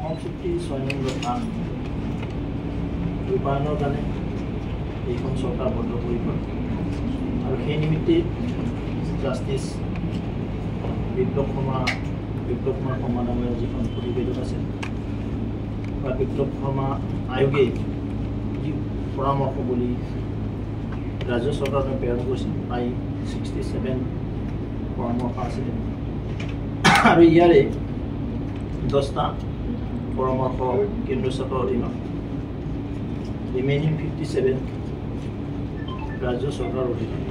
অসম চুক্তি 6 নং দফা ৰূপায়ণৰ কাৰণে এইখন চৰকাৰ বদ্ধপৰিকৰ আৰু সেই নিমিত্তে জাষ্টিছ বিপ্লৱ কুমাৰ শৰ্মা নামেৰ যিখন প্ৰতিবেদন আছে বা বিপ্লৱ শৰ্মা আয়োগে যি পৰামৰ্শ বুলি ৰাজ্য চৰকাৰক প্ৰেৰণ কৰিছিল প্ৰায় 67 পৰামৰ্শ আছিলে আৰু ইয়াৰে 10টা পৰামৰ্শ কেন্দ্ৰ চৰকাৰৰ অধীনত ৰিমেইনিং 57 ৰাজ্য চৰকাৰৰ অধীনত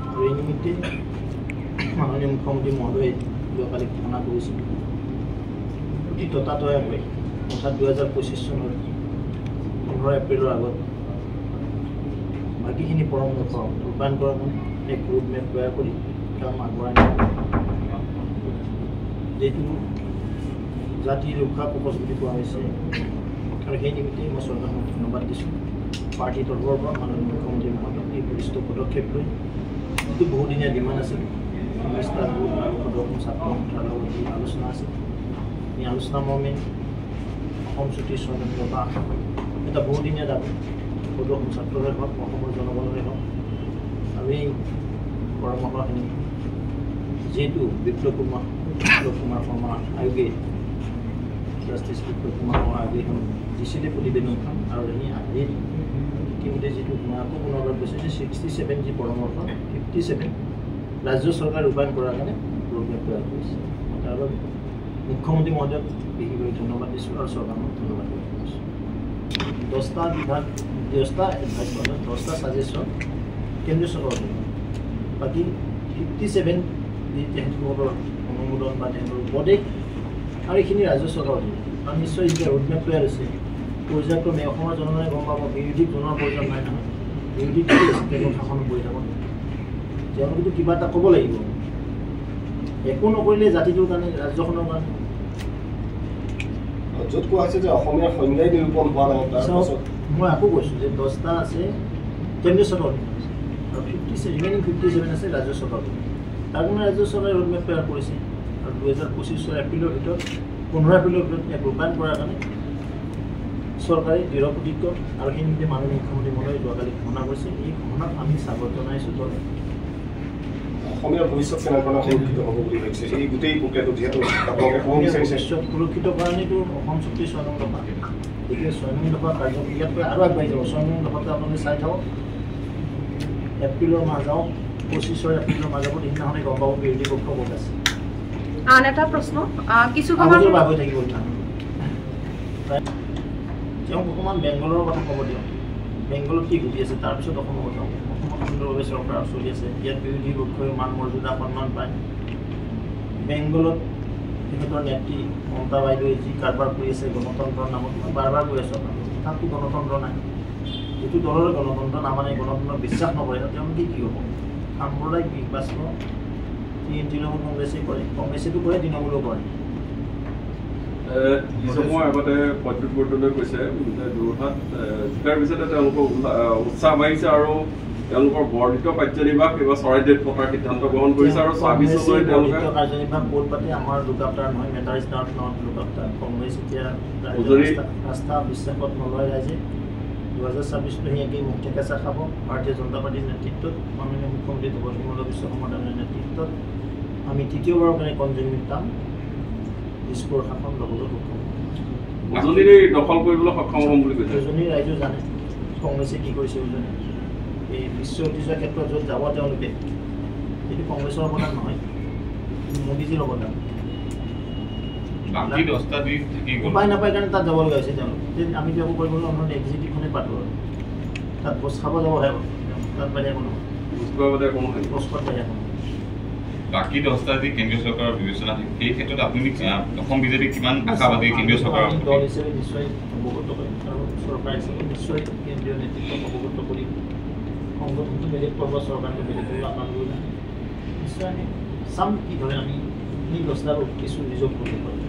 আৰু এই নিমিত্তে মাননীয় মুখ্যমন্ত্ৰী মহোদয়ে যোৱাকালি ঘোষণা কৰিছিল অতি ততাতয়াকৈ অৰ্থাৎ 2025 চনৰ 15 এপ্ৰিলৰ আগত বাকীখিনি পৰামৰ্শ ৰূপায়ণ কৰাৰ কাৰণে এক ৰোড মেপ তৈয়াৰ কৰি কাম আগবঢ়াই যিটো জাতি ৰক্ষা কৱচ বুলি কোৱা হৈছে আৰু সেই নিমিত্তে মই চৰকাৰক ধন্যবাদ দিছোঁ পাৰ্টী তৰফৰ পৰা মাননীয় মুখ্যমন্ত্ৰী মহোদয়ক এই বলিষ্ঠ পদক্ষেপ লৈ যিটো বহুদিনীয়া ডিমাণ্ড আছিল সংস্থাৰ গ্ৰুপ আৰু সদস্য ছাত্ৰ সন্থাৰ লগত যি আলোচনা আছিল এই আলোচনা মৰ্মে অসম চুক্তিৰ 6 নং দফা এটা বহুদিনীয়া দাবী সদস্য ছাত্ৰৰে হওক অসমৰ জনগণৰে হওক আৰু এই পৰামৰ্শখিনি যিহেতু বিপ্লৱ কুমাৰ শৰ্মা আয়োগে জাষ্টিছ বিপ্লৱ কুমাৰ শৰ্মা আয়োগে দিছিলে প্ৰতিবেদনখন আৰু এই আজিৰ ইতিমধ্যে যিটো মই আকৌ পুনৰবাৰ কৈছোঁ যে 67 যি পৰামৰ্শ 57 ৰাজ্য চৰকাৰে ৰূপায়ণ কৰাৰ কাৰণে ৰোডমেপ তৈয়াৰ কৰিছে তাৰ বাবে মুখ্যমন্ত্ৰী মহোদয়ক বিশেষভাৱে ধন্যবাদ দিছোঁ আৰু চৰকাৰক ধন্যবাদ দিছোঁ 10টা বিভাগ 10টা এডভাইচ 10টা ছাজেশ্যন কেন্দ্ৰীয় চৰকাৰৰ বাকী 57 যি তেখেতসকলৰ অনুমোদন বা তেখেতৰ উপদেশ আৰু এইখিনি ৰাজ্য চৰকাৰৰ কাৰণ নিশ্চয় যেতিয়া ৰোডমেপ তৈয়াৰ হৈছে পৰ্যায়ক্ৰমে অসমৰ জনগণে গম পাব বিৰোধীক জনোৱাৰ প্ৰয়োজন নাই নহয় বিৰোধী কি আছে কেন্দ্ৰ শাসন কৰি থাকক তেওঁলোকেতো কিবা এটা ক'ব লাগিব একো নকৰিলে জাতিটোৰ কাৰণে ৰাজ্যখনৰ কাৰণে য'ত কোৱা হৈছে যে অসমীয়া সংজ্ঞাই নিৰূপণ হোৱা নাই তাৰপাছত মই আকৌ কৈছোঁ যে 10টা আছে কেন্দ্ৰীয় চৰকাৰ আৰু 57 আছে ৰাজ্য চৰকাৰ তাৰ কাৰণে ৰাজ্য চৰকাৰে ৰোডমেপ তৈয়াৰ কৰিছে আৰু 2025 এপ্ৰিলৰ ভিতৰত 15 এপ্ৰিলৰ ভিতৰত ইয়াক ৰূপায়ণ কৰাৰ কাৰণে চৰকাৰে দৃঢ় প্ৰতিজ্ঞ আৰু সেই নিমিত্তে মাননীয় মুখ্যমন্ত্ৰী মহোদয়ে যোৱাকালি ঘোষণা কৰিছে এই ঘোষণাক আমি স্বাগত জনাইছোঁ দলে অসমীয়া ভৱিষ্যত কেনেধৰণে সুৰক্ষিত হ'ব বুলি ভাবিছে এই গোটেই প্ৰক্ৰিয়াটো যিহেতু আপোনালোকে ক'ব বিচাৰিছে সুৰক্ষিত কাৰণেতো অসম চুক্তি 6 নং দফা গতিকে 6 নং দফা কাৰ্যক্ৰিয়াতকৈ আৰু আগবাঢ়ি যাব 6 নং দফাটো আপোনালোকে চাই থাকক এপ্ৰিলৰ মাহ যাওক 25 এপ্ৰিলৰ মাহ যাব দিনাখনে গম পাব বিৰোধী পক্ষ ক'ত আছে আন এটা প্ৰশ্ন কিছু আগতে বাগৈ থাকিব তেওঁক অকণমান বেংগলৰ কথা ক'ব দিয়ক বেংগলত কি ঘটি আছে তাৰপিছত অসমৰ কথা অসমত সুন্দৰভাৱে চৰকাৰ চলি আছে ইয়াত বিৰোধী পক্ষই মান মৰ্যাদা সন্মান পায় বেংগলত তেখেতৰ নেত্ৰী মমতা বাইদেৱে যি কাৰবাৰ কৰি আছে গণতন্ত্ৰৰ নামত মই বাৰ বাৰ কৈ আছোঁ আপোনালোকক তাততো গণতন্ত্ৰ নাই যিটো দলৰ গণতন্ত্ৰ নামানে গণতন্ত্ৰক বিশ্বাস নকৰে তেওঁলোকে কি হ'ব সাম্প্ৰদায়িক নিৰ্বাচন তৃণমূল কংগ্ৰেছে কৰে কংগ্ৰেছেতো কৰে তৃণমূলো কৰে মই আগতে প্ৰদ্যুৎ বৰদলৈ কৈছে যে যোৰহাট জিকাৰ পিছতে তেওঁলোকৰ উৎসাহ বাঢ়িছে আৰু তেওঁলোকৰ বৰ্ধিত কাৰ্যনিৰ্বাহ এইবাৰ চৰাইদেউত পতাৰ সিদ্ধান্ত গ্ৰহণ কৰিছে আৰু 26 তেওঁলোকে কাৰ্যনিৰ্বাহ ক'ত পাতে আমাৰ লোকাপ্তাৰ নহয় মেটাৰ ষ্টাৰ্ট নট লোকাপ্তাৰ কংগ্ৰেছ এতিয়া ৰাস্তা বিশ্বাসত নলয় ৰাইজে 2026 একেই মুখ ঠেকেচা খাব ভাৰতীয় জনতা পাৰ্টীৰ নেতৃত্বত মাননীয় মুখ্যমন্ত্ৰী হিমন্ত বিশ্ব শৰ্মাৰ নেতৃত্বত আমি তৃতীয়বাৰৰ কাৰণে কনজুমিং কাম দিছপুৰ শাসন ল'বলৈ সক্ষম উজনিৰ দখল কৰিবলৈ সক্ষম হ'ম বুলি কৈছে উজনিৰ ৰাইজে জানে কংগ্ৰেছে কি কৰিছে উজনি এই বিশ্ব ঐতিহ্যৰ ক্ষেত্ৰত য'ত যাব তেওঁলোকে এইটো কংগ্ৰেছৰ অৱদান নহয় মোদীজীৰ অৱদান উপায় নাপায় কাৰণে তাত যাব লগা হৈছে তেওঁলোক যে আমি যাব কৰিবলৈ আমাৰ এক্সিটিভখনে পাতোঁ আৰু তাত ভোজ খাব যাবহে তাত বাহিৰে কোনো পোষ্টত বাহিৰে কোনো বাকী 10টা যি কেন্দ্ৰীয় চৰকাৰৰ বিবেচনা সেই ক্ষেত্ৰত আপুনি অসম বিজেপি কিমান আশাবাদী কেন্দ্ৰীয় চৰকাৰৰ দল হিচাপে নিশ্চয় অৱগত কৰিম আৰু চৰকাৰ হিচাপে নিশ্চয় কেন্দ্ৰীয় নেতৃত্বক অৱগত কৰিম সংগঠনটো বেলেগ কৰিব চৰকাৰটো বেলেগ কৰিব আপোনালোকে নিশ্চয় আমি চাম কি ধৰণে আমি এই 10টাৰ কিছু নিযোগ কৰিব পাৰিম